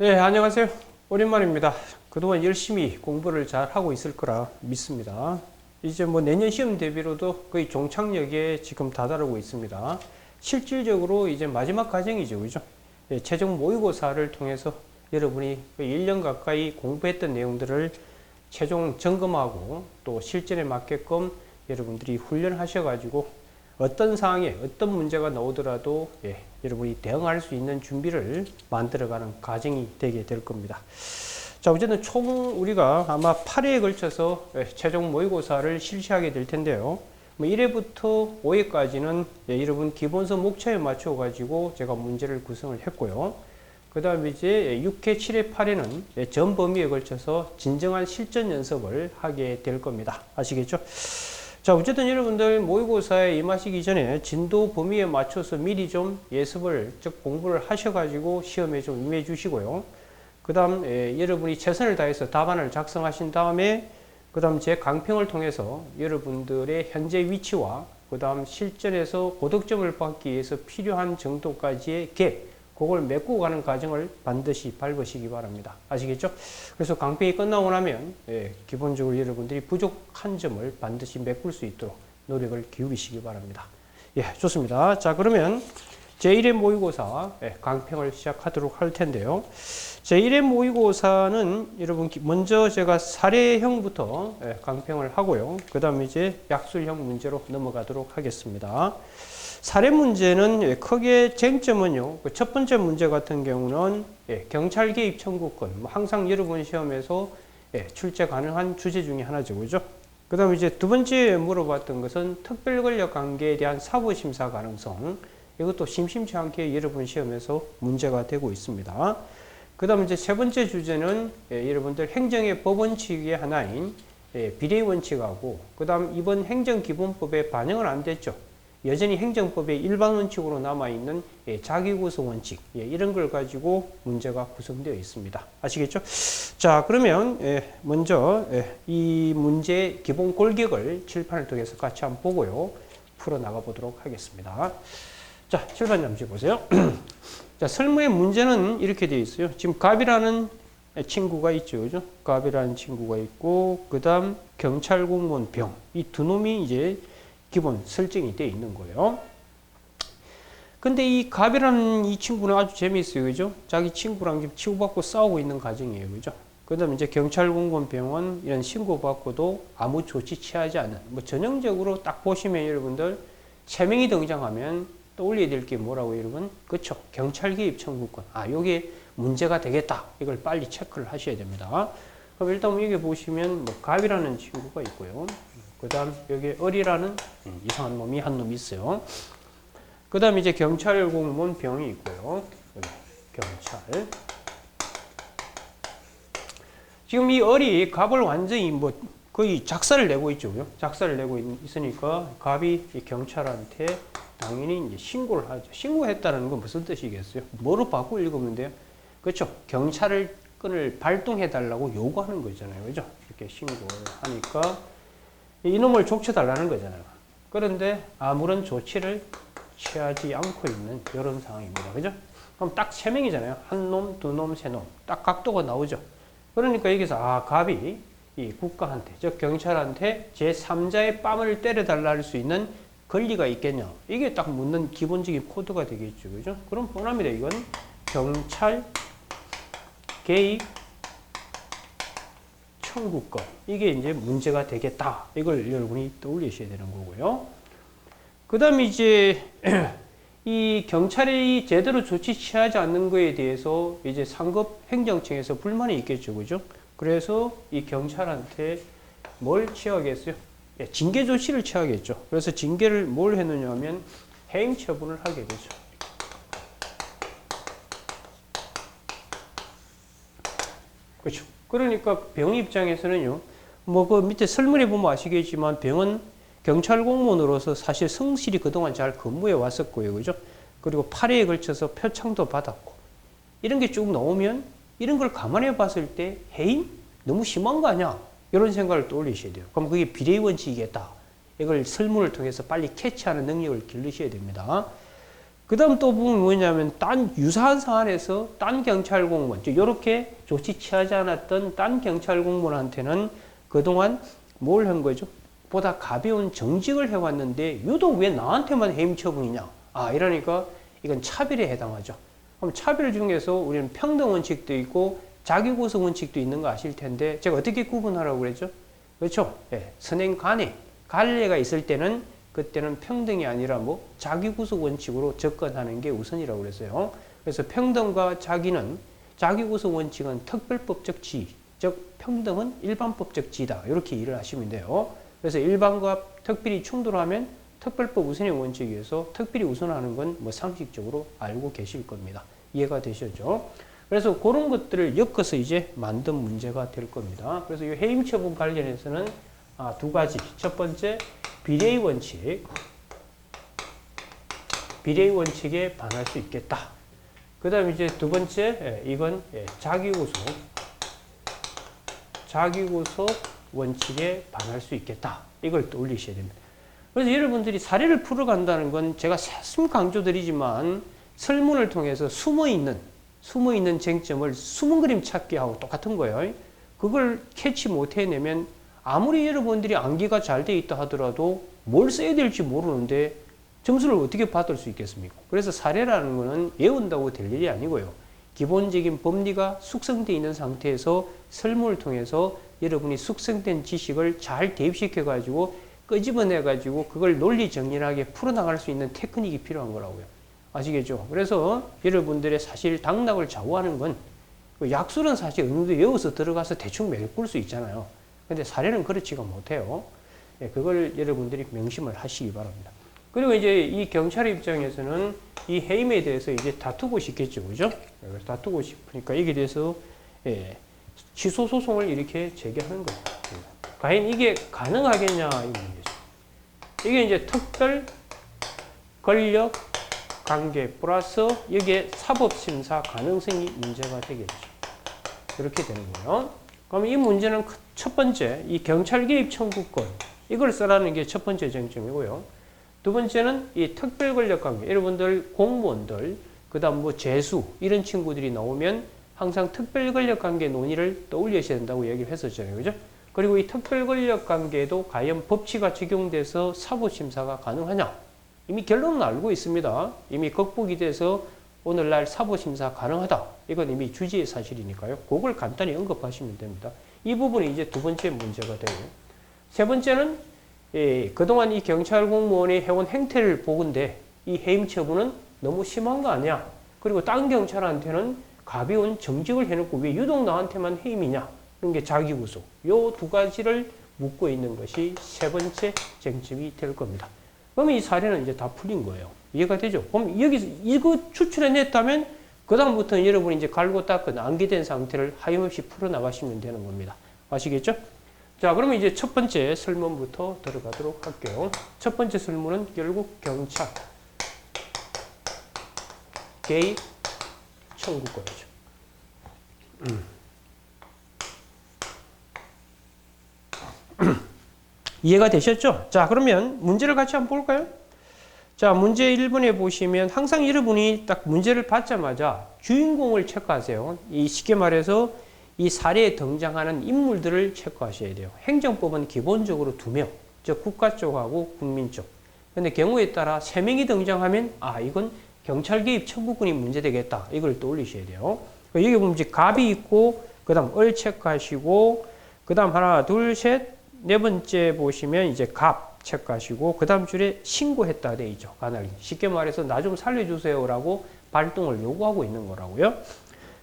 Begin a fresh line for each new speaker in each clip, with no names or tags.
네, 안녕하세요. 오랜만입니다. 그동안 열심히 공부를 잘 하고 있을 거라 믿습니다. 이제 뭐 내년 시험 대비로도 거의 종착역에 지금 다다르고 있습니다. 실질적으로 이제 마지막 과정이죠, 그죠? 예, 최종 모의고사를 통해서 여러분이 1년 가까이 공부했던 내용들을 최종 점검하고 또 실전에 맞게끔 여러분들이 훈련하셔가지고 어떤 상황에 어떤 문제가 나오더라도 여러분이 대응할 수 있는 준비를 만들어가는 과정이 되게 될 겁니다. 자, 어쨌든 총 우리가 아마 8회에 걸쳐서 최종 모의고사를 실시하게 될 텐데요. 1회부터 5회까지는 여러분 기본서 목차에 맞춰 가지고 제가 문제를 구성을 했고요. 그 다음에 이제 6회, 7회, 8회는 전 범위에 걸쳐서 진정한 실전 연습을 하게 될 겁니다. 아시겠죠? 자, 어쨌든 여러분들 모의고사에 임하시기 전에 진도 범위에 맞춰서 미리 좀 예습을, 즉 공부를 하셔가지고 시험에 좀 임해 주시고요. 그 다음 여러분이 최선을 다해서 답안을 작성하신 다음에 그 다음 제 강평을 통해서 여러분들의 현재 위치와 그 다음 실전에서 고득점을 받기 위해서 필요한 정도까지의 계획, 그걸 메꾸고 가는 과정을 반드시 밟으시기 바랍니다. 아시겠죠? 그래서 강평이 끝나고 나면 기본적으로 여러분들이 부족한 점을 반드시 메꿀 수 있도록 노력을 기울이시기 바랍니다. 예, 좋습니다. 자, 그러면 제1회 모의고사 강평을 시작하도록 할 텐데요. 제1회 모의고사는 여러분 먼저 제가 사례형부터 강평을 하고요. 그 다음에 이제 약술형 문제로 넘어가도록 하겠습니다. 사례 문제는 크게 쟁점은요. 첫 번째 문제 같은 경우는 경찰 개입 청구권. 항상 여러분 시험에서 출제 가능한 주제 중에 하나죠, 그죠? 그 다음에 이제 두 번째 물어봤던 것은 특별 권력 관계에 대한 사부 심사 가능성. 이것도 심심치 않게 여러분 시험에서 문제가 되고 있습니다. 그 다음에 이제 세 번째 주제는 여러분들 행정의 법원칙의 하나인 비례 원칙하고, 그 다음 이번 행정기본법에 반영은 안 됐죠. 여전히 행정법의 일반 원칙으로 남아있는 자기구성 원칙, 이런 걸 가지고 문제가 구성되어 있습니다. 아시겠죠? 자, 그러면 먼저 이 문제의 기본 골격을 칠판을 통해서 같이 한번 보고요. 풀어나가 보도록 하겠습니다. 자, 칠판 잠시 보세요. 자, 설문의 문제는 이렇게 되어 있어요. 지금 갑이라는 친구가 있죠, 그죠? 갑이라는 친구가 있고, 그 다음 경찰 공무원 병. 이 두 놈이 이제 기본 설정이 되어 있는 거예요. 근데 이 갑이라는 이 친구는 아주 재미있어요, 그죠? 자기 친구랑 지금 치고받고 싸우고 있는 과정이에요, 그죠? 그 다음에 이제 경찰 공무원 병원 이런 신고받고도 아무 조치 취하지 않는, 뭐 전형적으로 딱 보시면 여러분들 세 명이 등장하면 떠올려야 될 게 뭐라고 여러분? 그쵸? 경찰 개입 청구권. 아, 요게 문제가 되겠다. 이걸 빨리 체크를 하셔야 됩니다. 그럼 일단 여기 보시면 뭐 갑이라는 친구가 있고요. 그 다음 여기 을이라는 이상한 놈이 한 놈 있어요. 그 다음 이제 경찰 공무원 병이 있고요. 여기 경찰. 지금 이 을이 갑을 완전히 뭐 거의 작사를 내고 있죠. 작사를 내고 있으니까 갑이 이 경찰한테 당연히 이제 신고를 하죠. 신고했다는 건 무슨 뜻이겠어요? 뭐로 바꾸고 읽으면 돼요? 그렇죠. 경찰을 끈을 발동해 달라고 요구하는 거잖아요. 그죠? 이렇게 신고를 하니까 이놈을 족쳐달라는 거잖아요. 그런데 아무런 조치를 취하지 않고 있는 이런 상황입니다. 그죠? 그럼 딱 세 명이잖아요. 한 놈, 두 놈, 세 놈. 딱 각도가 나오죠. 그러니까 여기서 갑이 이 국가한테, 즉 경찰한테 제3자의 뺨을 때려달라 할 수 있는 권리가 있겠냐. 이게 딱 묻는 기본적인 코드가 되겠죠. 그죠? 그럼 뻔합니다. 이건 경찰 개입 청구권. 이게 이제 문제가 되겠다. 이걸 여러분이 떠올리셔야 되는 거고요. 그 다음에 이제 이 경찰이 제대로 조치 취하지 않는 거에 대해서 이제 상급 행정청에서 불만이 있겠죠. 그죠? 그래서 이 경찰한테 뭘 취하겠어요? 징계 조치를 취하겠죠. 그래서 징계를 뭘 했느냐 하면 해임 처분을 하게 되죠. 그렇죠. 그러니까 병 입장에서는요, 뭐 그 밑에 설문에 보면 아시겠지만 병은 경찰 공무원으로서 사실 성실히 그동안 잘 근무해 왔었고요. 그죠? 그리고 8회에 걸쳐서 표창도 받았고, 이런 게 쭉 나오면 이런 걸 감안해 봤을 때 해임? 너무 심한 거 아니야? 이런 생각을 떠올리셔야 돼요. 그럼 그게 비례 원칙이겠다. 이걸 설문을 통해서 빨리 캐치하는 능력을 기르셔야 됩니다. 그 다음 또 보면 뭐냐면, 유사한 사안에서 딴 경찰 공무원, 이렇게 조치 취하지 않았던 딴 경찰 공무원한테는 그동안 뭘 한 거죠? 보다 가벼운 정직을 해왔는데, 유독 왜 나한테만 해임 처분이냐? 이러니까 이건 차별에 해당하죠. 그럼 차별 중에서 우리는 평등 원칙도 있고, 자기구속 원칙도 있는 거 아실 텐데, 제가 어떻게 구분하라고 그랬죠? 그렇죠? 예, 선행 간에, 관례가 있을 때는 그때는 평등이 아니라 자기구속 원칙으로 접근하는 게 우선이라고 그랬어요. 그래서 평등과 자기구속 원칙은 특별법적 지위, 즉 평등은 일반법적 지위다. 이렇게 이해를 하시면 돼요. 그래서 일반과 특별이 충돌하면 특별법 우선의 원칙에 의해서 특별히 우선하는 건 상식적으로 알고 계실 겁니다. 이해가 되셨죠? 그래서 그런 것들을 엮어서 이제 만든 문제가 될 겁니다. 그래서 이 해임 처분 관련해서는 두 가지. 첫 번째, 비례의 원칙. 비례의 원칙에 반할 수 있겠다. 그 다음에 이제 두 번째, 이건 자기구속 원칙에 반할 수 있겠다. 이걸 또 올리셔야 됩니다. 그래서 여러분들이 사례를 풀어간다는 건 제가 새삼 강조드리지만 설문을 통해서 숨어있는 쟁점을 숨은 그림 찾기 하고 똑같은 거예요. 그걸 캐치 못 해내면 아무리 여러분들이 암기가 잘 돼 있다 하더라도 뭘 써야 될지 모르는데 점수를 어떻게 받을 수 있겠습니까? 그래서 사례라는 거는 외운다고 될 일이 아니고요. 기본적인 법리가 숙성되어 있는 상태에서 설문을 통해서 여러분이 숙성된 지식을 잘 대입시켜가지고 끄집어내가지고 그걸 논리정연하게 풀어나갈 수 있는 테크닉이 필요한 거라고요. 아시겠죠? 그래서 여러분들의 사실 당락을 좌우하는 건 약술은 사실 어느 정도 외워서 들어가서 대충 메꿀 수 있잖아요. 근데 사례는 그렇지가 못해요. 그걸 여러분들이 명심을 하시기 바랍니다. 그리고 이제 이 경찰 입장에서는 이 해임에 대해서 이제 다투고 싶겠죠. 그죠? 다투고 싶으니까 여기에 대해서 취소 소송을 이렇게 제기하는 거예요. 과연 이게 가능하겠냐 이 문제죠. 이게 이제 특별 권력 관계 플러스 여기에 사법심사 가능성이 문제가 되겠죠. 이렇게 되는 거예요. 그럼 이 문제는 첫 번째, 이 경찰 개입 청구권, 이걸 써라는 게 첫 번째 쟁점이고요. 두 번째는 이 특별 권력 관계, 여러분들 공무원들, 그 다음 재수, 이런 친구들이 나오면 항상 특별 권력 관계 논의를 떠올리셔야 된다고 얘기를 했었잖아요. 그죠? 그리고 이 특별 권력 관계도 과연 법치가 적용돼서 사법심사가 가능하냐? 이미 결론은 알고 있습니다. 이미 극복이 돼서 오늘날 사법심사 가능하다. 이건 이미 주지의 사실이니까요. 그걸 간단히 언급하시면 됩니다. 이 부분이 이제 두 번째 문제가 되고, 세 번째는 그동안 이 경찰 공무원이 해온 행태를 보건대 이 해임 처분은 너무 심한 거 아니야? 그리고 딴 경찰한테는 가벼운 정직을 해놓고 왜 유독 나한테만 해임이냐? 이런 게 자기구속. 요 두 가지를 묻고 있는 것이 세 번째 쟁점이 될 겁니다. 그러면 이 사례는 이제 다 풀린 거예요. 이해가 되죠? 그럼 여기서 이거 추출해냈다면 그다음부터는 여러분이 이제 갈고 닦은 암기된 상태를 하염없이 풀어나가시면 되는 겁니다. 아시겠죠? 자, 그러면 이제 첫 번째 설문부터 들어가도록 할게요. 첫 번째 설문은 결국 경찰 개입 청구권이죠. 이해가 되셨죠? 자, 그러면 문제를 같이 한번 볼까요? 자, 문제 1번에 보시면 항상 여러분이 딱 문제를 받자마자 주인공을 체크하세요. 이 쉽게 말해서 이 사례에 등장하는 인물들을 체크하셔야 돼요. 행정법은 기본적으로 2명, 즉 국가 쪽하고 국민 쪽. 근데 경우에 따라 3명이 등장하면 이건 경찰 개입 청구권이 문제되겠다. 이걸 떠올리셔야 돼요. 여기 보면 이제 갑이 있고 그다음 을 체크하시고 그다음 하나, 둘, 셋, 네 번째 보시면 이제 갑 체크하시고 그 다음 줄에 신고했다 돼 있죠. 간헐이. 쉽게 말해서 나 좀 살려주세요라고 발동을 요구하고 있는 거라고요.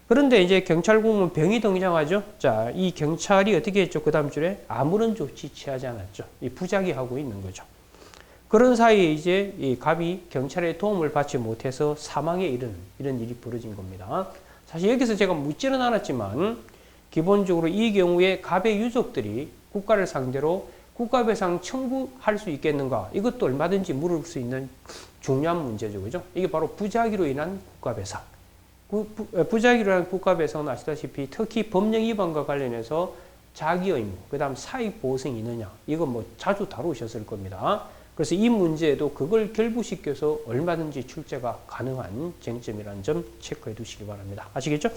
그런데 이제 경찰 공무원 병이 등장하죠. 자, 이 경찰이 어떻게 했죠? 그 다음 줄에 아무런 조치 취하지 않았죠. 이 부작위하고 있는 거죠. 그런 사이에 이제 이 갑이 경찰의 도움을 받지 못해서 사망에 이르는 이런 일이 벌어진 겁니다. 사실 여기서 제가 묻지는 않았지만 기본적으로 이 경우에 갑의 유족들이 국가를 상대로 국가배상 청구할 수 있겠는가? 이것도 얼마든지 물을 수 있는 중요한 문제죠. 그죠? 이게 바로 부작위로 인한 국가배상. 부작위로 인한 국가배상은 아시다시피 특히 법령 위반과 관련해서 자기 의무, 그 다음 사익보상이 있느냐. 이거 뭐 자주 다루셨을 겁니다. 그래서 이 문제에도 그걸 결부시켜서 얼마든지 출제가 가능한 쟁점이라는 점 체크해 두시기 바랍니다. 아시겠죠?